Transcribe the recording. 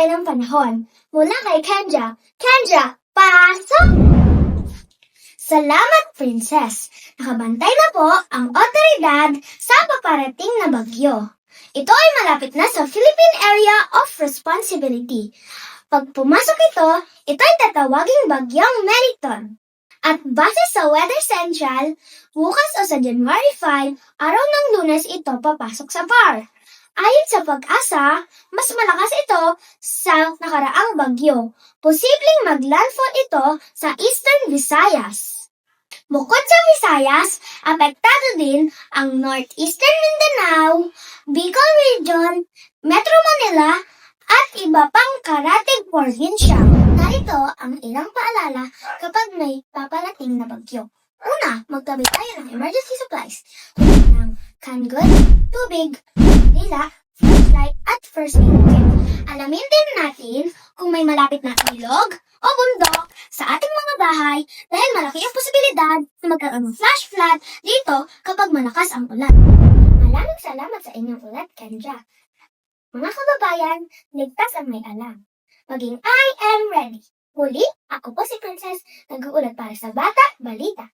Pagbabantay ng panahon. Mula kay Kendra. Kendra, pasok! Salamat, Princess. Nakabantay na po ang otoridad sa paparating na bagyo. Ito ay malapit na sa Philippine Area of Responsibility. Pag pumasok ito ay tatawaging bagyong Meriton. At base sa Weather Central, bukas o sa January 5, araw ng Lunes ito papasok sa VAR. Ayon sa pag-asa, mas malakas ito sa nakaraang bagyo. Posibleng maglandfall ito sa Eastern Visayas. Bukod sa Visayas, apektado din ang Northeastern Mindanao, Bicol Region, Metro Manila, at iba pang karatig probinsya. Narito ang ilang paalala kapag may papalating na bagyo. Una, magtabi tayo ng emergency supplies tulad ng canned goods, tubig, dila, flashlight, at first aid kit. Alamin din natin kung may malapit na ilog o bundok sa ating mga bahay dahil malaki ang posibilidad na magkaroon ng flash flood dito kapag malakas ang ulan. Maraming salamat sa inyong ulat, Kendra. Mga kababayan, ligtas ang may alam. Maging I am ready. Muli, ako po si Princess, nag-uulat para sa Bata Balita.